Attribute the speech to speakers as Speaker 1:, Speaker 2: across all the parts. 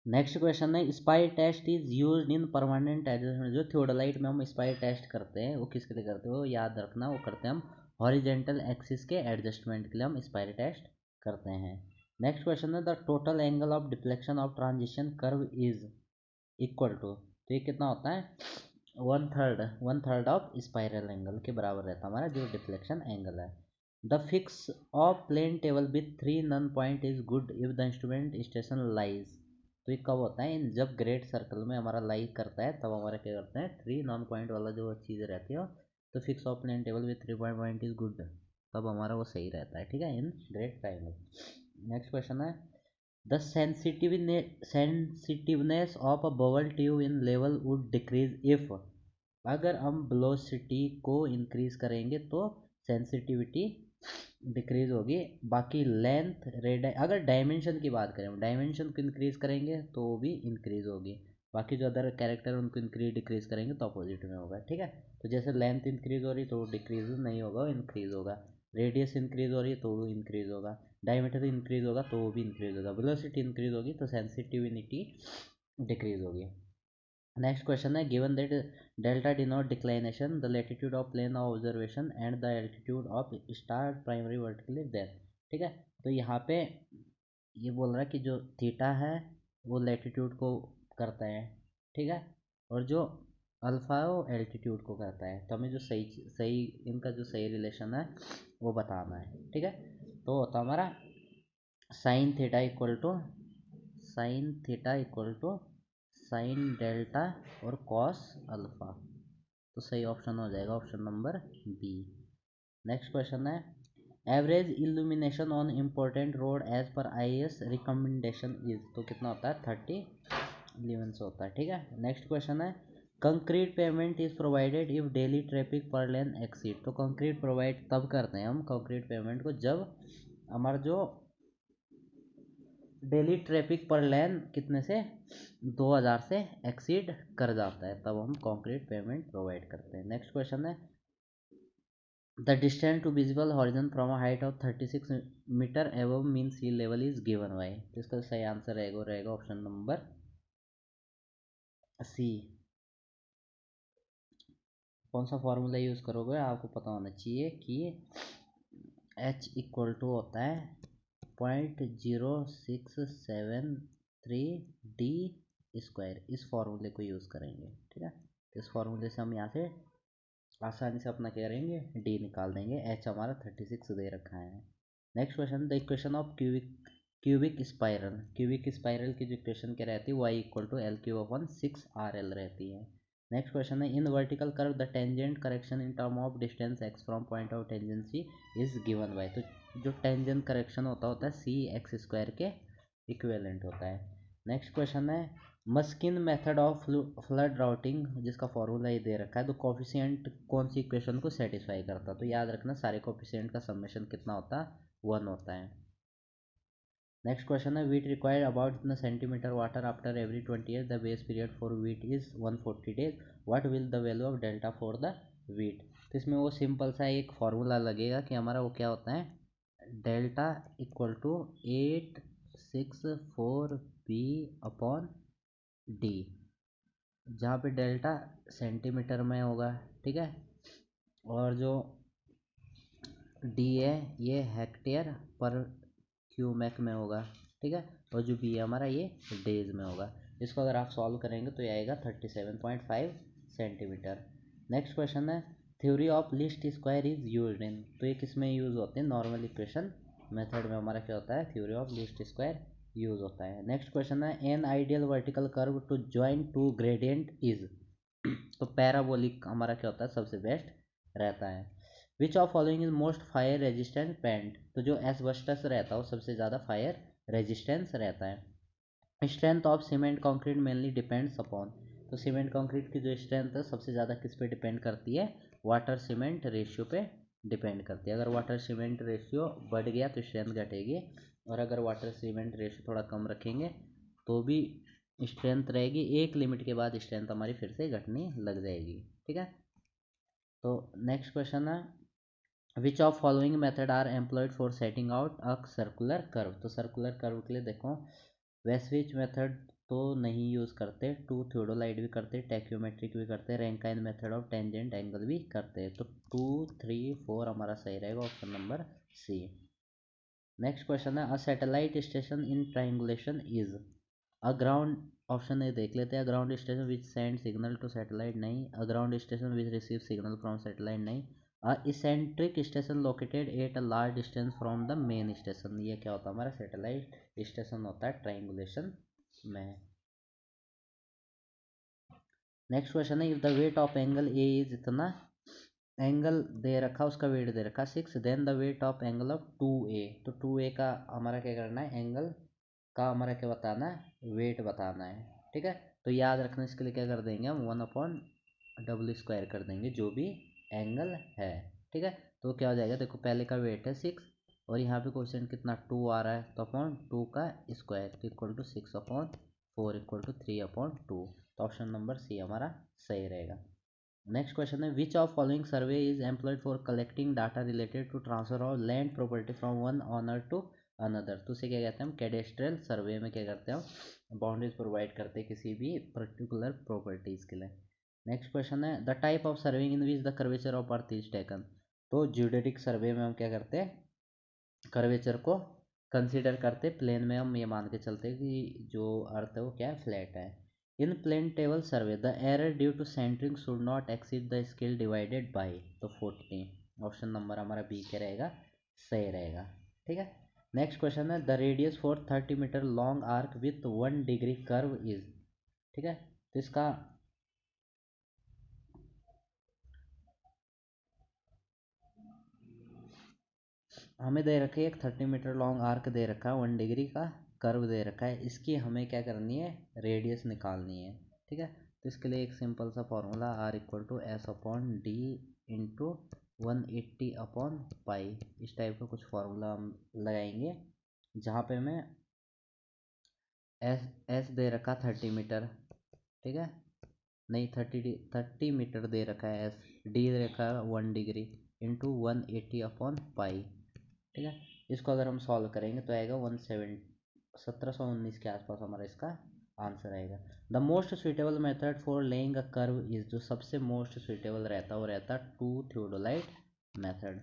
Speaker 1: Next question है spire test is used in permanent adjustment. जो theodolite में हम स्पाई टेस्ट करते हैं वो किसके लिए करते हो, याद रखना, वो करते हैं हम हॉरिजेंटल एक्सिस के एडजस्टमेंट के लिए हम स्पाई टेस्ट करते हैं। नेक्स्ट क्वेश्चन है the total angle of deflection of transition curve is equal to, तो ये कितना होता है, one third of spiral angle के बराबर रहता है हमारा जो डिफ्लेक्शन एंगल है। The fix of plane table with 3 none point is good if the instrument station lies. तो ये कब होता है, जब ग्रेट सर्कल में हमारा लाई करता है तब हमारा क्या करते हैं, 3 नॉन पॉइंट वाला जो चीज़ रहती है, तो fix of plane table with 3 point is good, तब हमारा वो सही रहता है, ठीक है, in great triangle. Next question है the sensitiveness of a bubble tube in level would decrease if. अगर हम वेलोसिटी को इंक्रीज करेंगे तो सेंसिटिविटी डिक्रीज होगी, बाकी लेंथ रेड, अगर डायमेंशन की बात करें, डायमेंशन को इंक्रीज करेंगे तो वो भी इंक्रीज होगी, बाकी जो अदर कैरेक्टर उनको इंक्रीज डिक्रीज करेंगे तो अपोजिट में होगा, ठीक है। तो जैसे लेंथ इंक्रीज हो रही तो डिक्रीज नहीं होगा, इंक्रीज होगा, रेडियस इंक्रीज हो रही है तो वो इंक्रीज होगा, डायमीटर इंक्रीज होगा तो वो भी इंक्रीज होगा, वेलोसिटी इंक्रीज होगी तो सेंसिटिविटी डिक्रीज होगी। नेक्स्ट क्वेश्चन है given that delta denote declination the latitude of plane of observation and the altitude of star primary vertically there, ठीक है। तो यहाँ पे ये बोल रहा है कि जो थीटा है वो लैटिट्यूड को करता है, ठीक है, और जो अल्फा है वो एल्टीट्यूड को करता है, तो हमें जो सही सही इनका जो सही रिलेशन है वो बताना है, ठीक है। तो होता हमारा sine theta equal to sine delta और कॉस अल्फा, तो सही ऑप्शन हो जाएगा option number B. Next question है average illumination on important road as per IAS recommendation is, तो कितना होता है 30 ल्यूमेंस होता है, ठीक है। नेक्स्ट क्वेश्चन है concrete payment is provided if daily traffic पर लेन एक्सीड। तो कंक्रीट प्रोवाइड तब करते हैं हम कंक्रीट पेमेंट को जब हमारा जो डेली ट्रैफिक पर लेन कितने से 2000 से एक्सीड कर जाता है, तब हम कंक्रीट पेमेंट प्रोवाइड करते हैं। नेक्स्ट क्वेश्चन है the distance to visible horizon from a height of 36 meter above mean sea level is given by, तो इसका सही आंसर रहेगा ऑप्शन नंबर सी। कौन सा फॉर्मूला यूज़ करोगे आपको पता होना चाहिए कि एच इक्वल टू होता है 0.0673 d², इस फार्मूले को यूज़ करेंगे, ठीक है। तो इस फार्मूले से हम यहाँ से आसानी से अपना क्या करेंगे, डी निकाल देंगे, एच हमारा 36 दे रखा है। Next question the equation of cubic spiral की जो इक्वेशन क्या रहती है, y equal to L cube upon 6 RL रहती है। नेक्स्ट क्वेश्चन है in vertical curve the tangent correction in term of distance x from point of tangency is given by, तो जो टेंजेंट करेक्शन होता है सी एक्स स्क्वायर के equivalent होता है। नेक्स्ट क्वेश्चन है Muskingum method of flood routing, जिसका formula ये दे रखा है, तो कोफिशिएंट कौन सी इक्वेशन को सेटिस्फाई करता है, तो याद रखना सारे कोफिशिएंट का समेशन कितना होता है, 1 होता है। नेक्स्ट क्वेश्चन है वीट रिक्वायर्ड अबाउट इतना centimetre water after every 20 year the base period for wheat is 140 days what will the value of delta for the wheat. तो इसमें वो सिंपल सा एक फार्मूला लगेगा कि हमारा वो क्या होता है delta equal to 864 b upon D, जहाँ पे डेल्टा सेंटीमीटर में होगा, ठीक है, और जो डी है ये हेक्टेयर पर क्यूमेक में होगा, ठीक है, और जो बी है हमारा ये डेज में होगा। इसको अगर आप सॉल्व करेंगे तो ये आएगा 37.5 सेंटीमीटर। नेक्स्ट क्वेश्चन है theory of least square is used इन, तो ये किस में यूज़ होते हैं, नॉर्मल इक्वेशन मेथड में हमारा क्या होता है theory of least square use होता है। नेक्स्ट क्वेश्चन है an ideal vertical curve to join two gradient is, तो पैराबोलिक हमारा क्या होता है सबसे बेस्ट रहता है। Which of following is most fire resistant paint, तो जो एस्बेस्टस रहता है वो सबसे ज़्यादा फायर रेजिस्टेंस रहता है। Strength of cement concrete mainly depends upon, तो सीमेंट कंक्रीट की जो स्ट्रेंथ है सबसे ज़्यादा किस पे डिपेंड करती है, वाटर सीमेंट रेशियो पे डिपेंड करती है। अगर वाटर सीमेंट रेशियो बढ़ गया तो स्ट्रेंथ घटेगी, और अगर वाटर सीमेंट रेशियो थोड़ा कम रखेंगे तो भी स्ट्रेंथ रहेगी, एक लिमिट के बाद स्ट्रेंथ हमारी फिर से घटने लग जाएगी, ठीक है। तो नेक्स्ट क्वेश्चन है which of following method are employed for setting out a circular curve, तो सर्कुलर कर्व के लिए देखो वेस्विच मेथड तो नहीं यूज़ करते, टू थियोडोलाइट भी करते, टैक्योमेट्रिक भी करते, Rankine method of tangent angle भी करते। तो 2, 3, 4 हमारा सही रहेगा, option number C. Next question है, a satellite station in triangulation is a ground, option A देख लेते हैं, ground station which send signal to satellite नहीं, a ground station which receive signal from satellite नहीं, a eccentric station located at a large distance from the main station. ये क्या होता है हमारा सैटेलाइट स्टेशन होता है ट्राइंगुलेशन में। नेक्स्ट क्वेश्चन है, if the weight of angle A is इतना, एंगल दे रखा उसका वेट दे रखा 6, then the weight of angle of 2a, तो 2a का हमारा क्या करना है, एंगल का हमारा क्या बताना है, वेट बताना है। ठीक है, तो याद रखने इसके लिए क्या कर देंगे हम, 1/डबल स्क्वायर कर देंगे जो भी एंगल है। ठीक है, तो क्या हो जाएगा, देखो पहले का वेट है 6 और यहाँ पे क्वेश्चन कितना 2 आ रहा है, तो अपॉन 2 का square equal to 6/4 equal to 3/2। तो ऑप्शन नंबर सी हमारा सही रहेगा। नेक्स्ट क्वेश्चन है, which of following survey is employed for collecting data related to transfer of land property from one owner to another. तो उसे क्या कहते हैं हम, कैडेस्ट्रियल सर्वे में क्या करते हैं हम, बाउंड्रीज प्रोवाइड करते हैं किसी भी पर्टिकुलर प्रॉपर्टीज के लिए। नेक्स्ट क्वेश्चन है, the type of serving in which the curvature of earth is taken. तो ज्योडेटिक सर्वे में हम क्या करते हैं, कर्वेचर को कंसीडर करते, प्लेन में हम ये मान के चलते हैं कि जो अर्थ है वो क्या है, फ्लैट है। In plane table survey the error due to centering should not exceed the scale divided by, तो 40। ऑप्शन नंबर हमारा बी के रहेगा, सही रहेगा। ठीक है, नेक्स्ट क्वेश्चन है, the radius for 30 metre long arc with 1 degree curve is. ठीक है, तो इसका हमें दे रखे एक 30 मीटर लॉन्ग आर्क दे रखा है, 1 डिग्री का कर्व दे रखा है, इसकी हमें क्या करनी है, रेडियस निकालनी है। ठीक है, तो इसके लिए एक सिंपल सा formula, R equal to S upon D into 180/पाई, इस टाइप का कुछ फॉर्मूला हम लगाएंगे, जहाँ पे हमें एस दे रखा 30 मीटर। ठीक है, नहीं 30 मीटर दे रखा है एस, डी दे रखा है 1 डिग्री इंटू 180/पाई। ठीक है, इसको अगर हम सॉल्व करेंगे तो आएगा 1719 के आसपास हमारा इसका आंसर आएगा। The most suitable method for laying a curve is, जो सबसे मोस्ट सुइटेबल रहता है वो रहता है 2 थियोडोलाइट मेथड।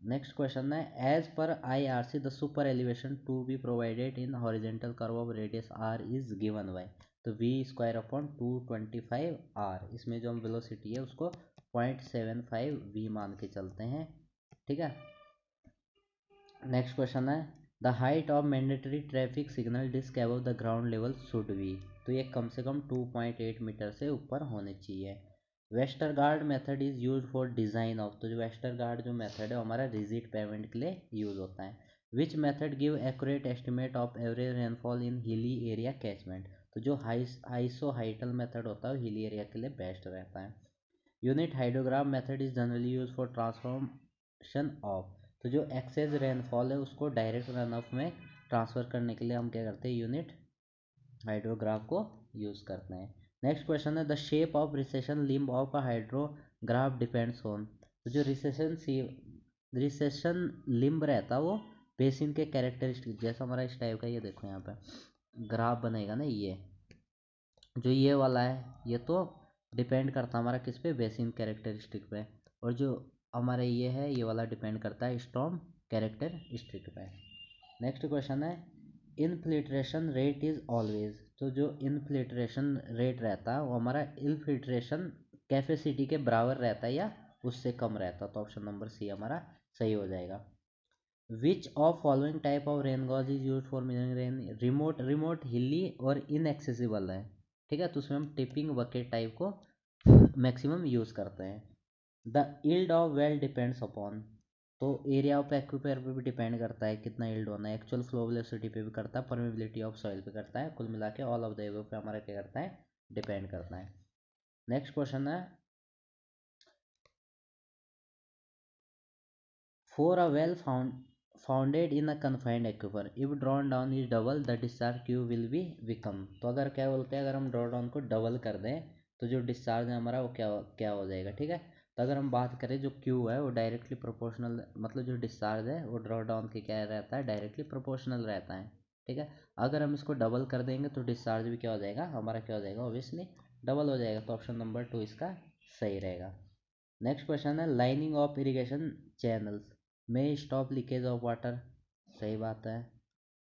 Speaker 1: नेक्स्ट क्वेश्चन है, as per IRC the super elevation to be provided in horizontal curve of radius r is given by, तो v²/225r, इसमें जो हम वेलोसिटी है उसको 0.75 v मान के चलते हैं। ठीक है, नेक्स्ट क्वेश्चन है, the height of mandatory traffic signal disc above the ground level should be, तो ये कम से कम 2.8 मीटर से ऊपर होने चाहिए। Westergaard method is use for design of, तो जो वेस्टरगार्ड जो मेथड है हमारा रिजिड पेमेंट के लिए यूज होता है। Which method give accurate estimate of average rainfall in hilly area catchment, तो जो आइसोहाइटल मेथड होता है हिली एरिया के लिए बेस्ट रहता है। Unit hydrograph method is generally use for transformation of, तो जो एक्सेस रेनफॉल है उसको डायरेक्ट रन ऑफ में ट्रांसफ़र करने के लिए हम क्या करते हैं, यूनिट हाइड्रोग्राफ को यूज़ करते हैं। नेक्स्ट क्वेश्चन है, the shape of recession limb of a hydrograph depends on, तो जो रिसेशन लिम्ब रहता है वो बेसिन के कैरेक्टरिस्टिक, जैसा हमारा इस टाइप का, ये देखो यहाँ पे ग्राफ बनेगा ना, ये जो ये वाला है ये तो डिपेंड करता है हमारा किस पे, बेसिन कैरेक्टरिस्टिक पे, और जो हमारा ये है ये वाला डिपेंड करता है स्टॉर्म कैरेक्टरिस्टिक पे। नेक्स्ट क्वेश्चन है, इनफिल्ट्रेशन रेट इज ऑलवेज, तो जो इनफिल्ट्रेशन रेट रहता है वो हमारा इनफिल्ट्रेशन कैपेसिटी के बराबर रहता है या उससे कम रहता है, तो ऑप्शन नंबर सी हमारा सही हो जाएगा। Which of following type of rain gauge is use for measuring rain, remote hilly और इनएक्सेसिबल है। ठीक है, तो उसमें हम टिपिंग बकेट टाइप को मैक्सिमम यूज करते हैं। The yield of well depends upon, तो एरिया ऑफ एक्यूपेयर पे भी डिपेंड करता है कितना यील्ड होना है, एक्चुअल फ्लो वेलोसिटी पे भी करता है, परमेबिलिटी ऑफ सॉइल पे करता है, कुल मिला के ऑल ऑफ द एबव पे हमारा क्या करता है, डिपेंड करता है। नेक्स्ट क्वेश्चन है, for a well founded in a confined aquifer if drawn down is double the discharge Q will be become, तो अगर क्या बोलते हैं, अगर हम ड्रॉ डाउन को डबल कर दें तो जो डिस्चार्ज है हमारा वो क्या हो जाएगा। ठीक है, तो अगर हम बात करें जो क्यू है वो डायरेक्टली प्रोपोर्शनल, मतलब जो डिस्चार्ज है वो ड्रॉ डाउन के क्या रहता है, डायरेक्टली प्रोपोर्शनल रहता है। ठीक है। अगर हम इसको डबल कर देंगे तो डिस्चार्ज भी क्या हो जाएगा हमारा, क्या हो जाएगा, ऑब्वियसली डबल हो जाएगा। तो ऑप्शन नंबर 2 इसका सही रहेगा। नेक्स्ट क्वेश्चन है लाइनिंग ऑफ इरिगेशन चैनल्स में स्टॉप लीकेज ऑफ वाटर, सही बात है।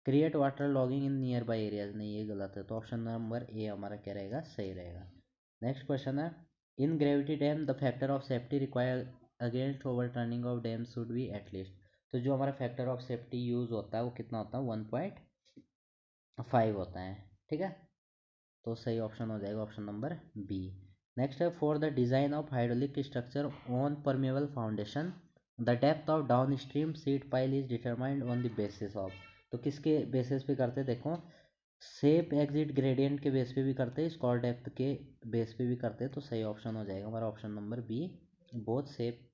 Speaker 1: Create water logging in near by areas, नहीं ये गलत है। तो ऑप्शन नंबर ए हमारा क्या रहेगा, सही रहेगा। नेक्स्ट क्वेश्चन है इन gravity dam the factor of safety require against over turning of dam should be at least. तो जो हमारा फैक्टर ऑफ सेफ्टी यूज होता है वो कितना होता है, 1.5 होता है, ठीक है। तो सही ऑप्शन हो जाएगा ऑप्शन नंबर बी। नेक्स्ट है for the design of hydraulic structure on permeable foundation the depth of down stream seat pile is determined on the basis of. तो किसके बेसिस पे करते हैं, देखो सेप एग्जिट ग्रेडियंट के बेस पे भी करते हैं, स्कोर डेप्थ के बेस पे भी करते हैं। तो सही ऑप्शन हो जाएगा हमारा option number B, both seep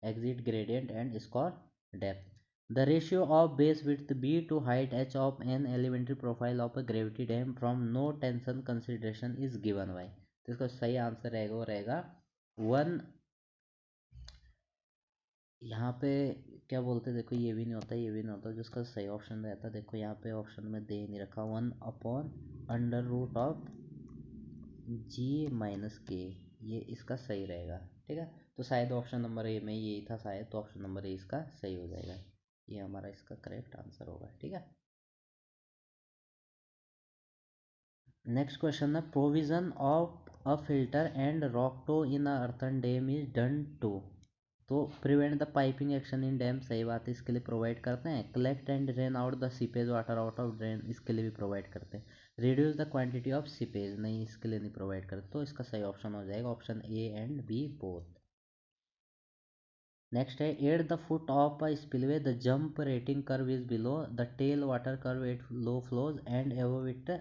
Speaker 1: exit gradient and score depth. The ratio of base width B to height h of an elementary profile of a gravity dam from no tension consideration is given by। तो इसका सही answer रहेगा वो रहेगा 1। यहाँ पे क्या बोलते देखो, ये भी नहीं होता ये भी नहीं होता, जिसका सही ऑप्शन रहता देखो यहाँ पे ऑप्शन में दे नहीं रखा, 1/√ऑफ G-K, ये इसका सही रहेगा, ठीक है। तो शायद ऑप्शन नंबर ए में यही था शायद, तो ऑप्शन नंबर ए इसका सही हो जाएगा, ये हमारा इसका करेक्ट आंसर होगा, ठीक है। नेक्स्ट क्वेश्चन है provision of a filter and rock toe in a earthen dam is done to. To prevent the piping action in dam, सही बात है, इसके लिए प्रोवाइड करते हैं। Collect and drain out the seepage water out of drain, इसके लिए भी प्रोवाइड करते हैं। Reduce the quantity of seepage, नहीं इसके लिए नहीं प्रोवाइड करते। तो इसका सही ऑप्शन हो जाएगा option A and B both. Next है at the foot of a spillway the jump rating curve is below the tail water curve at low flows and above it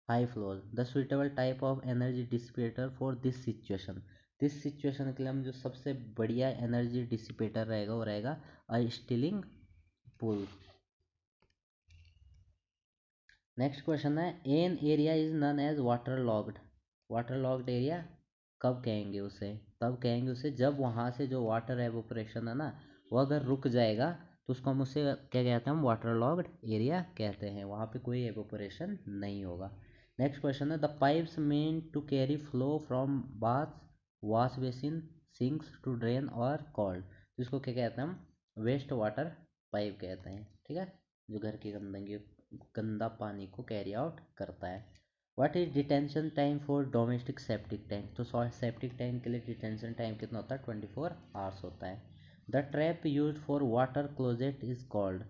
Speaker 1: high flows the suitable type of energy dissipator for this situation. This situation के लिए हम जो सबसे बढ़िया energy dissipator रहेगा वो रहेगा a stilling pool. Next question है an area is known as water logged. Water logged area कब कहेंगे उसे, तब कहेंगे उसे जब वहाँ से जो वाटर एवोपरेशन है ना वो अगर रुक जाएगा तो उसको हम उससे क्या कहते हैं, हम वाटर लॉग्ड एरिया कहते हैं, वहाँ पे कोई एवोपरेशन नहीं होगा। नेक्स्ट क्वेश्चन है the pipes main to carry flow from bath wash basin sinks to drain are called, जिसको क्या कहते हैं हम वेस्ट वाटर पाइप कहते हैं, ठीक है, जो घर की गंदगी गंदा पानी को कैरी आउट करता है। What is detention time for domestic septic tank. तो सेप्टिक टैंक के लिए डिटेंशन टाइम कितना होता है, 24 आवर्स होता है। The trap use for water closet is called.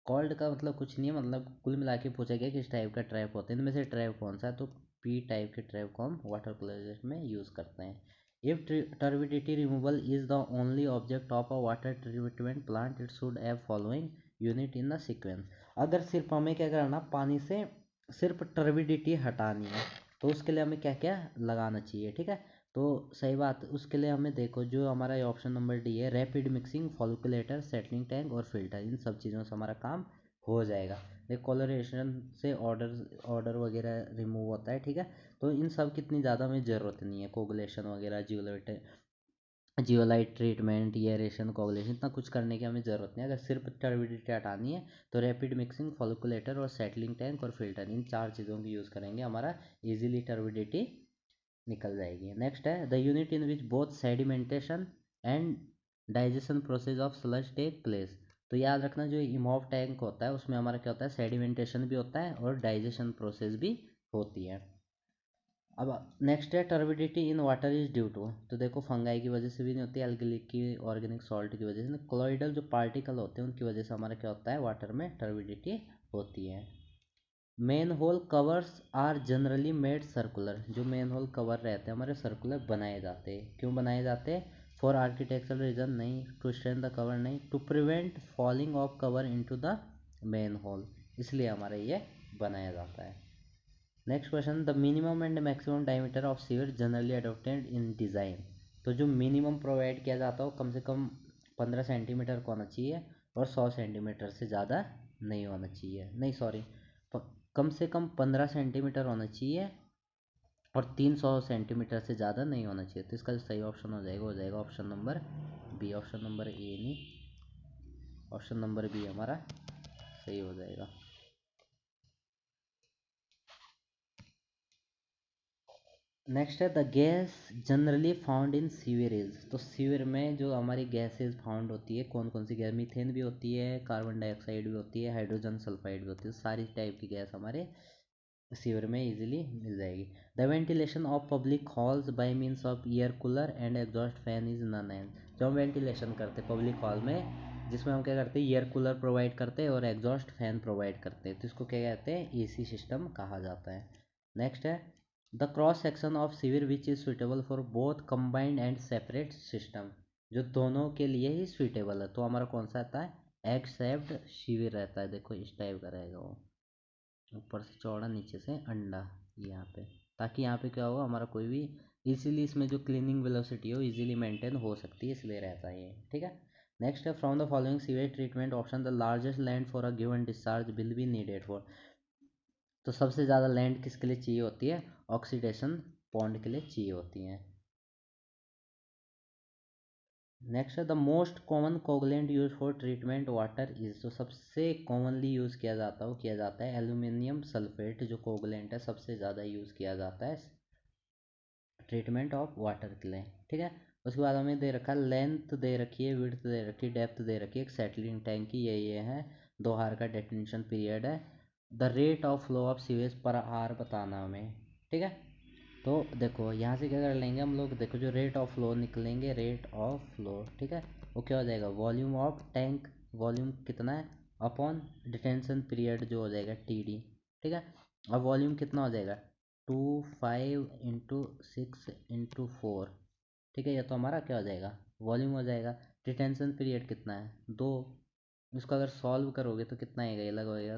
Speaker 1: Called का मतलब कुछ नहीं है, मतलब कुल मिला के पूछा गया किस टाइप का ट्रैप होता है, इनमें से ट्रैप कौन सा है, तो पी टाइप के ट्रैप को हम वाटर क्लोजेट में यूज करते हैं। If turbidity removal is the only object of a water treatment plant it should have following unit in the sequence. अगर सिर्फ हमें क्या करना, पानी से सिर्फ टर्बिडिटी हटानी है तो उसके लिए हमें क्या क्या लगाना चाहिए, ठीक है। तो सही बात, उसके लिए हमें देखो जो हमारा ऑप्शन नंबर डी है रैपिड मिक्सिंग फॉलिकुलेटर सेटलिंग टैंक और फिल्टर, इन सब चीज़ों से हमारा काम हो जाएगा। देखो कोलोरेशन से ऑर्डर वगैरह रिमूव होता है, ठीक है। तो इन सब की इतनी ज़्यादा हमें ज़रूरत नहीं है, कोगुलेशन वगैरह जियोलाइट ट्रीटमेंट एरेशन कोगुलेशन इतना कुछ करने की हमें ज़रूरत नहीं है। अगर सिर्फ टर्बिडिटी हटानी है तो रैपिड मिक्सिंग फॉलिकुलेटर और सेटलिंग टैंक और फिल्टर, इन चार चीज़ों की यूज़ करेंगे, हमारा इजीली टर्बिडिटी निकल जाएगी। नेक्स्ट है the unit in which both sedimentation and digestion process of sludge take place. तो याद रखना जो इमॉव टैंक होता है उसमें हमारा क्या होता है, सेडिमेंटेशन भी होता है और डाइजेशन प्रोसेस भी होती है। अब नेक्स्ट है turbidity in water is due to. तो देखो फंगाई की वजह से भी नहीं होती, एल्गली की ऑर्गेनिक सॉल्ट की वजह से, कोलोइडल जो पार्टिकल होते हैं उनकी वजह से हमारा क्या होता है, वाटर में टर्बिडिटी होती है। Man hole covers are generally made circular. जो मेन होल कवर रहते हैं हमारे सर्कुलर बनाए जाते हैं, क्यों बनाए जाते हैं, फॉर आर्किटेक्चरल रीजन नहीं, टू स्ट्रेंथ द कवर नहीं, to prevent falling of cover into the man hole, इसलिए हमारे ये बनाया जाता है। Next question the minimum and maximum diameter of sewer generally adopted in design. तो जो मिनिमम प्रोवाइड किया जाता है वो कम से कम 15 सेंटीमीटर का होना चाहिए और 100 सेंटीमीटर से ज़्यादा नहीं होना चाहिए, नहीं सॉरी, कम से कम 15 सेंटीमीटर होना चाहिए और 300 सेंटीमीटर से ज़्यादा नहीं होना चाहिए। तो इसका जो सही ऑप्शन हो जाएगा option number B, option number A नहीं, ऑप्शन नंबर बी हमारा सही हो जाएगा। नेक्स्ट है the gas generally found in sewerage. तो सीवर में जो हमारी गैसेज फाउंड होती है, कौन कौन सी गैस, मीथेन भी होती है, कार्बन डाइऑक्साइड भी होती है, हाइड्रोजन सल्फाइड भी होती है, सारी टाइप की गैस हमारे सीवर में इजीली मिल जाएगी। The ventilation of public halls by means of air cooler and exhaust fan is known as. जो हम वेंटिलेशन करते हैं पब्लिक हॉल में, जिसमें हम क्या करते हैं, एयर कूलर प्रोवाइड करते हैं और एग्जॉस्ट फैन प्रोवाइड करते हैं, तो इसको क्या कहते हैं, एसी सिस्टम कहा जाता है। नेक्स्ट है the cross section of sewer which is suitable for both combined and separate system. जो दोनों के लिए ही सुटेबल है, तो हमारा कौन सा आता है, एग शेप्ड सीवर रहता है। देखो इस टाइप का रहेगा वो, ऊपर से चौड़ा नीचे से अंडा, यहाँ पे, ताकि यहाँ पे क्या होगा, हमारा कोई भी इजीली इसमें जो क्लीनिंग वेलोसिटी हो इजीली मेंटेन हो सकती है, इसलिए रहता है ये, ठीक है। नेक्स्ट है from the following sewage treatment option the largest land for a given discharge will be needed for. तो सबसे ज़्यादा लैंड किसके लिए चाहिए होती है, ऑक्सीडेशन पॉन्ड के लिए चाहिए होती है। नेक्स्ट है the most common coagulant use for treatment water is. तो सबसे कॉमनली यूज़ किया जाता है एल्यूमिनियम सल्फेट, जो कोगुलेंट है सबसे ज़्यादा यूज़ किया जाता है ट्रीटमेंट ऑफ वाटर के लिए, ठीक है। उसके बाद हमें दे रखा है लेंथ दे रखी है, विड्थ दे रखी है, डेप्थ दे रखी है एक सेटलिंग टैंक की, ये है 2 आवर का डेटेंशन पीरियड है। The rate of flow of sewage per hour बताना हमें, ठीक है। तो देखो यहाँ से क्या कर लेंगे हम लोग, देखो जो रेट ऑफ फ्लो निकलेंगे, रेट ऑफ फ्लो, ठीक है, वो क्या हो जाएगा, वॉल्यूम ऑफ टैंक, वॉल्यूम कितना है अपॉन डिटेंशन पीरियड जो हो जाएगा TD, ठीक है। अब वॉल्यूम कितना हो जाएगा 25 × 6 × 4, ठीक है, ये तो हमारा क्या हो जाएगा वॉल्यूम हो जाएगा। डिटेंशन पीरियड कितना है 2, इसको अगर सॉल्व करोगे तो कितना आएगा, ये लगेगा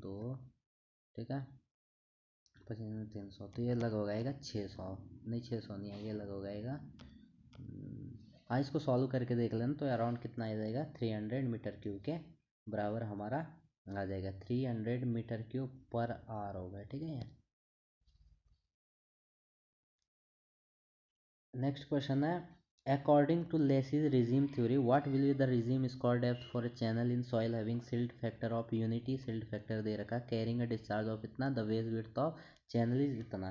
Speaker 1: 2, ठीक है, 25 × 300, तो ये लगेगा 600, नहीं 600 नहीं है, ये लगेगा हाँ, इसको सॉल्व करके देख लेना, तो अराउंड कितना आ जाएगा 300 मीटर क्यूब के बराबर हमारा आ जाएगा, 300 मीटर क्यूब पर आवर होगा, ठीक है। नेक्स्ट क्वेश्चन है according to Lacey's regime theory what will be the regime scour depth for a channel in soil having silt factor of unity, silt factor दे रखा, कैरिंग अ डिस्चार्ज ऑफ इतना, the wedge width of channel is इतना,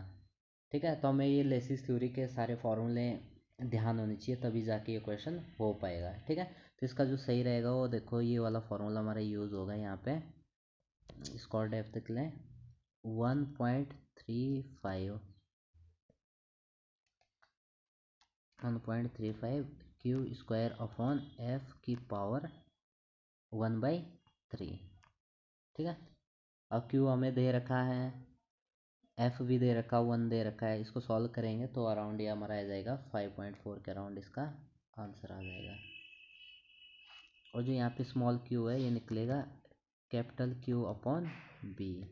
Speaker 1: ठीक है। तो हमें ये laces theory के सारे फॉर्मूले ध्यान होने चाहिए, तभी जाके ये क्वेश्चन हो पाएगा, ठीक है। तो इसका जो सही रहेगा वो देखो, ये वाला फॉर्मूला हमारा यूज़ होगा यहाँ पे, स्कोर डेप्थ के लिए 1.35 1.35 क्यू स्क्वायर अपॉन एफ की पावर 1/3, ठीक है। अब क्यू हमें दे रखा है, एफ भी दे रखा, 1 दे रखा है, इसको सॉल्व करेंगे तो अराउंड ये हमारा आ जाएगा 5.4 के अराउंड इसका आंसर आ जाएगा। और जो यहाँ पे स्मॉल क्यू है ये निकलेगा कैपिटल क्यू अपॉन बी,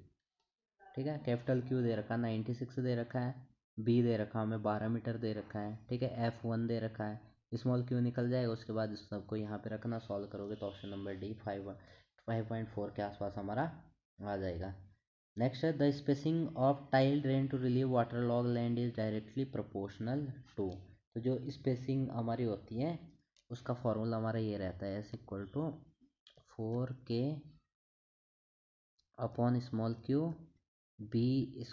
Speaker 1: ठीक है। कैपिटल क्यू दे रखा 96 दे रखा है, बी दे रखा हमें 12 मीटर दे रखा है, ठीक है, F1 दे रखा है, स्मॉल क्यू निकल जाएगा, उसके बाद इस सबको यहाँ पे रखना, सॉल्व करोगे तो ऑप्शन नंबर डी 5.4 के आसपास हमारा आ जाएगा। नेक्स्ट है the spacing of tile drain to relieve water log land is directly proportional to. तो जो स्पेसिंग हमारी होती है उसका फॉर्मूला हमारा ये रहता है S = 4K upon small Q B² -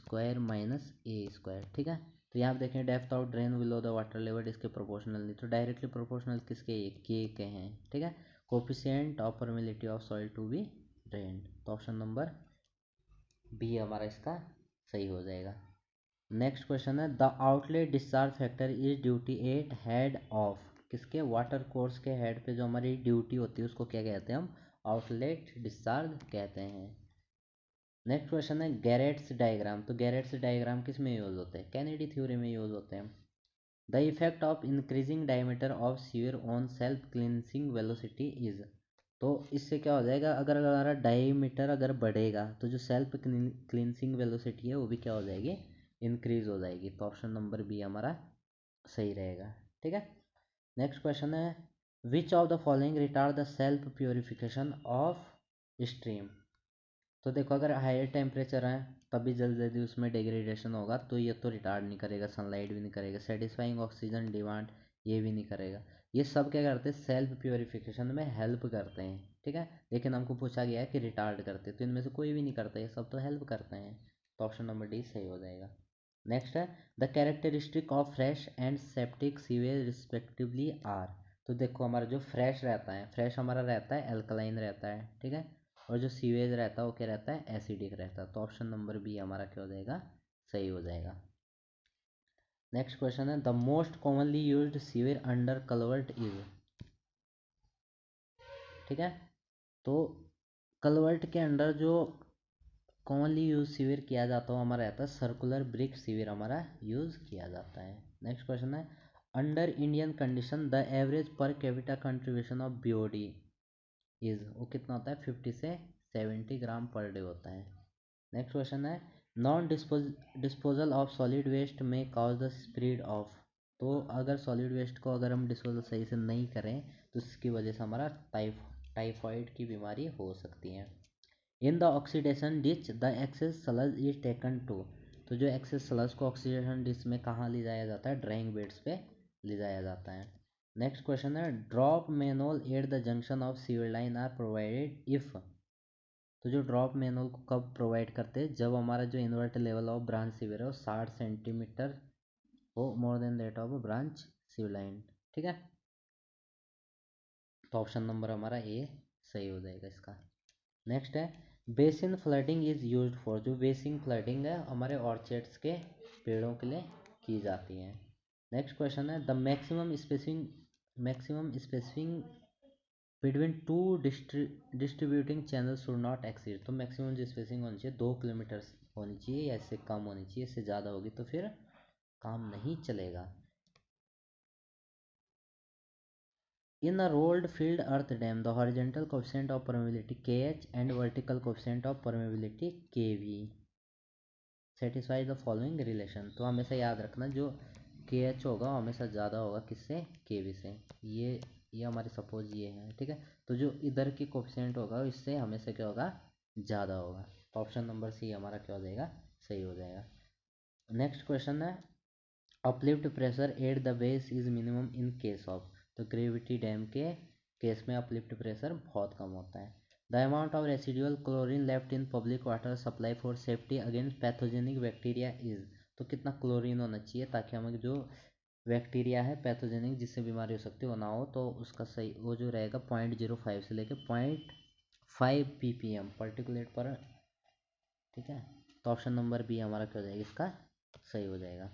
Speaker 1: A², ठीक है। तो यहाँ पे देखें depth of drain below the water level इसके प्रोपोर्शनल नहीं, तो डायरेक्टली प्रोपोर्शनल किसके, के हैं, ठीक है। Coefficient of permeability of soil to be drain, तो ऑप्शन नंबर बी हमारा इसका सही हो जाएगा। नेक्स्ट क्वेश्चन है the outlet discharge factor is duty at head of, किसके, वाटर कोर्स के हेड पे जो हमारी ड्यूटी होती है उसको क्या कहते हैं, हम आउटलेट डिस्चार्ज कहते हैं। नेक्स्ट क्वेश्चन है गैरेट्स डायग्राम। तो गैरेट्स डायग्राम किस में यूज होते हैं, कैनेडी थ्योरी में यूज होते हैं। The effect of increasing diameter of sewer on self cleansing velocity is. तो इससे क्या हो जाएगा, अगर हमारा डायमीटर अगर बढ़ेगा तो जो सेल्फ क्लींसिंग वेलोसिटी है वो भी क्या हो जाएगी, इंक्रीज हो जाएगी, तो ऑप्शन नंबर बी हमारा सही रहेगा, ठीक है। नेक्स्ट क्वेश्चन है which of the following retard the self purification of stream. तो देखो अगर हायर टेम्परेचर है तभी जल्दी जल्दी उसमें डिग्रेडेशन होगा, तो ये तो रिटार्ड नहीं करेगा, सनलाइट भी नहीं करेगा, सेटिस्फाइंग ऑक्सीजन डिमांड ये भी नहीं करेगा। ये सब क्या करते हैं, सेल्फ प्योरिफिकेशन में हेल्प करते हैं, ठीक है। लेकिन हमको पूछा गया है कि रिटार्ड करते, तो इनमें से कोई भी नहीं करता, ये सब तो हेल्प करते हैं, तो ऑप्शन नंबर डी सही हो जाएगा। नेक्स्ट है the characteristic of fresh and septic sewage respectively are. तो देखो हमारा जो फ्रेश रहता है, फ्रेश हमारा रहता है एल्कलाइन रहता है, ठीक है, और जो सीवेज रहता है वो क्या रहता है, एसिडिक रहता है। तो ऑप्शन नंबर बी हमारा क्या हो जाएगा, सही हो जाएगा। नेक्स्ट क्वेश्चन है the most commonly used sewage under culvert is. ठीक है, तो कलवर्ट के अंडर जो कॉमनली यूज सीवियर किया जाता है हमारा रहता है सर्कुलर ब्रिक सीवियर हमारा यूज किया जाता है। नेक्स्ट क्वेश्चन है under Indian condition the average per capita contribution of BOD is, वो कितना होता है 50 से 70 ग्राम पर डे होता है। नेक्स्ट क्वेश्चन है non disposal of solid waste may cause the spread of. तो अगर सॉलिड वेस्ट को अगर हम डिस्पोजल सही से नहीं करें तो इसकी वजह से हमारा टाइफाइड की बीमारी हो सकती है। In the oxidation ditch the excess sludge is taken to. तो जो एक्सेस सलज को ऑक्सीडेशन डिच में कहाँ ले जाया जाता है, ड्राइंग बेड्स पे ले जाया जाता है। नेक्स्ट क्वेश्चन है drop manhole at the junction of sewer line are provided if. तो जो ड्रॉप मैनुअल को कब प्रोवाइड करते हैं, जब हमारा जो invert level of branch sewer है वो 60 सेंटीमीटर हो more than that of branch sewer line. ठीक है, तो ऑप्शन नंबर हमारा ए सही हो जाएगा इसका। नेक्स्ट है basin flooding is used for. जो बेसिन फ्लडिंग है हमारे ऑर्चर्ड्स के पेड़ों के लिए की जाती है। नेक्स्ट क्वेश्चन है the maximum spacing between two distributing channel should not exceed. तो मैक्सिमम जो स्पेसिंग होनी चाहिए 2 किलोमीटर होनी चाहिए या इससे कम होनी चाहिए, इससे ज़्यादा होगी तो फिर काम नहीं चलेगा। In a rolled filled earth dam, the horizontal coefficient of permeability Kh and vertical coefficient of permeability Kv satisfy the following relation। तो हमेशा याद रखना जो Kh होगा वो हमेशा ज़्यादा होगा किससे, Kv से। ये हमारी सपोज ये है, ठीक है, तो जो इधर की कोफिशिएंट होगा इससे हमेशा क्या होगा, ज़्यादा होगा। तो ऑप्शन नंबर सी हमारा क्या हो जाएगा, सही हो जाएगा। नेक्स्ट क्वेश्चन है uplift pressure at the base is minimum in case of. तो ग्रेविटी डैम के केस में अपलिफ्ट प्रेशर बहुत कम होता है। The amount of residual chlorine left in public water supply for safety against pathogenic bacteria is. तो कितना chlorine होना चाहिए ताकि हमें जो बैक्टीरिया है पैथोजेनिक जिससे बीमारी हो सकती है वो ना हो, तो उसका सही वो जो रहेगा 0.05 से लेके 0.5 ppm पर्टिकुलेट पर। ठीक है, तो ऑप्शन नंबर बी हमारा क्या हो जाएगा, इसका सही हो जाएगा।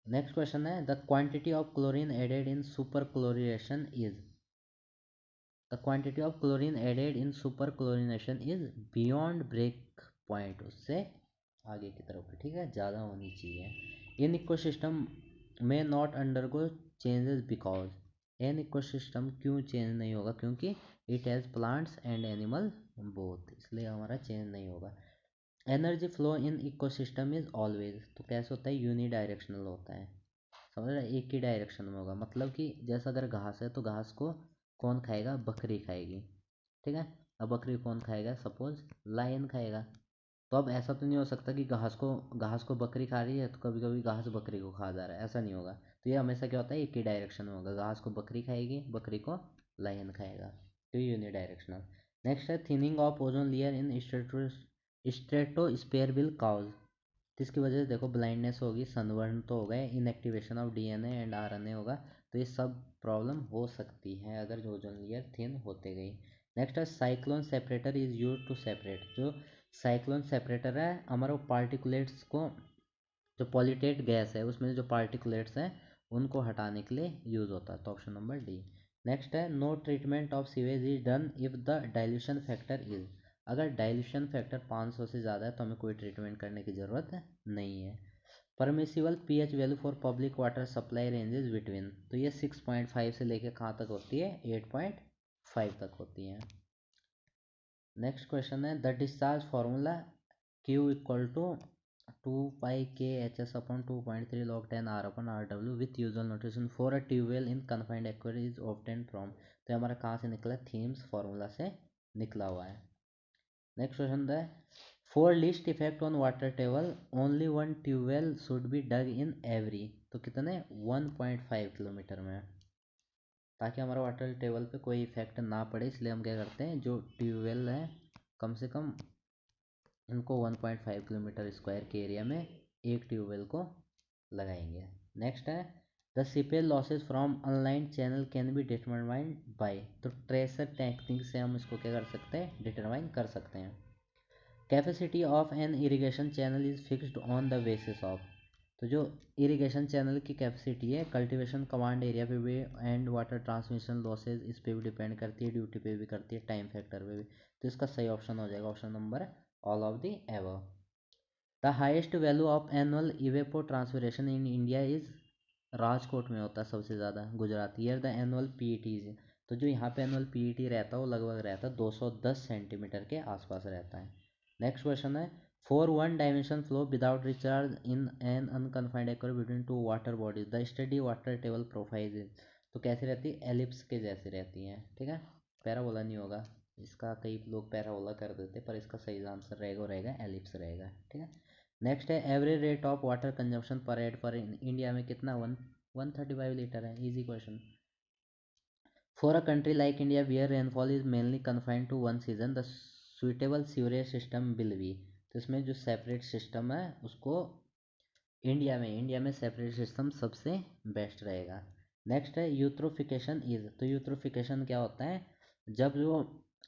Speaker 1: नेक्स्ट क्वेश्चन है the quantity of chlorine added in super chlorination is. The quantity of chlorine added in super chlorination is beyond break point, उससे आगे की तरफ, ठीक है, ज़्यादा होनी चाहिए। An ecosystem may not undergo changes because. An ecosystem क्यों चेंज नहीं होगा, क्योंकि it has plants and animal both, इसलिए हमारा चेंज नहीं होगा। Energy flow in ecosystem is always. तो कैसे होता है, यूनी डायरेक्शनल होता है, समझ रहे, एक ही डायरेक्शन में होगा। मतलब कि जैसा अगर घास है तो घास को कौन खाएगा, बकरी खाएगी, ठीक है। अब बकरी कौन खाएगा, सपोज लायन खाएगा। तो अब ऐसा तो नहीं हो सकता कि घास को बकरी खा रही है तो कभी कभी घास बकरी को खा जा रहा है, ऐसा नहीं होगा। तो ये हमेशा क्या होता है, एक ही डायरेक्शन में होगा, घास को बकरी खाएगी, बकरी को लायन खाएगा, तो यूनि डायरेक्शनल। नेक्स्ट है thinning of ozone layer in stratosphere will cause. तो इसकी वजह से देखो ब्लाइंडनेस होगी, सनबर्न तो होगा, inactivation of DNA and RNA होगा। तो ये सब प्रॉब्लम हो सकती है अगर ओजोन लेयर थिन होते गई। नेक्स्ट है cyclone separator is use to separate. जो साइक्लोन सेपरेटर है हमारा पार्टिकुलेट्स को, जो पॉल्यूटेड गैस है उसमें जो पार्टिकुलेट्स हैं उनको हटाने के लिए यूज होता है। तो ऑप्शन नंबर डी। नेक्स्ट है no treatment of sewage is done if the dilution factor is. अगर डाइल्यूशन फैक्टर 500 से ज़्यादा है तो हमें कोई ट्रीटमेंट करने की ज़रूरत नहीं है। Permissible pH value for public water supply ranges between. तो ये 6.5 से लेके कहाँ तक होती है, 8.5 तक होती है। नेक्स्ट क्वेश्चन है the discharge formula Q equal to 2πk HS upon 2.3 log 10 R upon RW with usual notation for a tubewell in confined एक्वेरियम इज ऑब्टेन फ्रॉम। तो हमारा कहाँ से निकला, थीम्स फार्मूला से निकला हुआ है। नेक्स्ट क्वेश्चन है for least effect on water table only one tubewell should be dug in every. तो कितने, 1.5 किलोमीटर में, ताकि हमारा वाटर टेबल पे कोई इफेक्ट ना पड़े, इसलिए हम क्या करते हैं, जो ट्यूबवेल हैं कम से कम उनको 1.5 किलोमीटर स्क्वायर के एरिया में एक ट्यूबवेल को लगाएंगे। नेक्स्ट है the seepage losses from online channel can be determined by, तो ट्रेसर टेक्निक से हम इसको क्या कर सकते हैं, डिटरमाइन कर सकते हैं। Capacity of an irrigation channel is fixed on the basis of, तो जो इरिगेशन चैनल की कैपेसिटी है कल्टीवेशन कमांड एरिया पे भी एंड वाटर ट्रांसमिशन लॉसेज इस पे भी डिपेंड करती है, ड्यूटी पे भी करती है, टाइम फैक्टर पे भी। तो इसका सही ऑप्शन हो जाएगा option number all of the above. The highest value of annual evapotranspiration in India is, Rajkot में होता है सबसे ज़्यादा, Gujarat. Year the annual PET, तो जो यहाँ पे एनुअल पीईटी रहता है वो लगभग रहता है 210 सेंटीमीटर के आसपास रहता है। नेक्स्ट क्वेश्चन है for one dimension flow without recharge in an unconfined aquarium between two water bodies the study water table profile, तो कैसी रहती है, एलिप्स के जैसी रहती हैं, ठीक है। पैराबोला नहीं होगा, इसका कई लोग पैराबोला कर देते, पर इसका सही आंसर रहेगा वो रहेगा एलिप्स रहेगा, ठीक है। नेक्स्ट है average rate of water consumption per head पर इंडिया में कितना, 135 लीटर है, easy question. For a country like India where rainfall is mainly confined to one season the suitable sewerage system will be, तो इसमें जो separate system है उसको India में सेपरेट सिस्टम सबसे बेस्ट रहेगा। नेक्स्ट है यूट्रोफिकेशन इज, तो यूट्रोफिकेशन क्या होता है, जब जो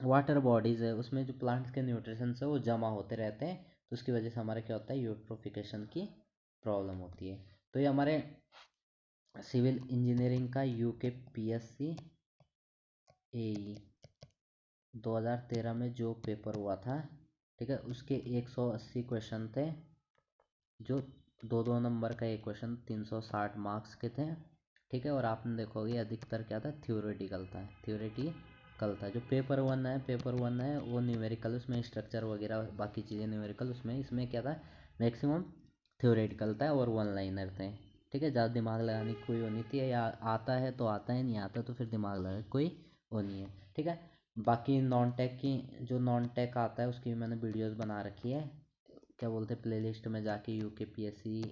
Speaker 1: वाटर बॉडीज है उसमें जो प्लांट्स के न्यूट्रिशंस है वो जमा होते रहते हैं, तो उसकी वजह से हमारा क्या होता है, यूट्रोफिकेशन की प्रॉब्लम होती है। तो ये हमारे सिविल इंजीनियरिंग का UKPSC AE 2013 में जो पेपर हुआ था, ठीक है, उसके 180 क्वेश्चन थे, जो दो दो नंबर का एक क्वेश्चन 360 मार्क्स के थे, ठीक है। और आपने देखोगे अधिकतर क्या था, थ्योरेटिकल था। जो पेपर 1 है वो न्यूमेरिकल, उसमें स्ट्रक्चर वगैरह बाकी चीज़ें न्यूमेरिकल, उसमें इसमें क्या था, मैक्सिमम थ्योरेटिकल था और वन लाइनर थे, ठीक है। ज़्यादा दिमाग लगाने की कोई वो नहीं थी, या आता है तो आता है, नहीं आता तो फिर दिमाग लगा कोई वो नहीं है, ठीक है। बाकी नॉन टेक की, जो नॉन टेक आता है उसकी भी मैंने वीडियोस बना रखी है, क्या बोलते हैं, प्लेलिस्ट में जाके UKPSC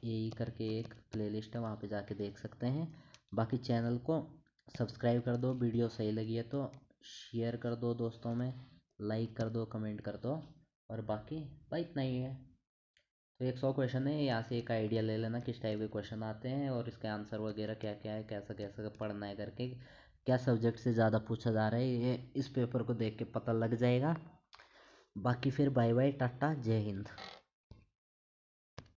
Speaker 1: AE करके एक प्लेलिस्ट है, वहाँ पे जाके देख सकते हैं। बाकी चैनल को सब्सक्राइब कर दो, वीडियो सही लगी है तो शेयर कर दो दोस्तों में, लाइक कर दो, कमेंट कर दो, और बाकी भाई इतना ही है। तो 100 क्वेश्चन है, यहाँ से एक आइडिया ले लेना किस टाइप के क्वेश्चन आते हैं और इसके आंसर वगैरह क्या क्या है, कैसा कैसा पढ़ना है करके, क्या सब्जेक्ट से ज़्यादा पूछा जा रहा है, ये इस पेपर को देख के पता लग जाएगा। बाकी फिर बाय बाय टाटा, जय हिंद।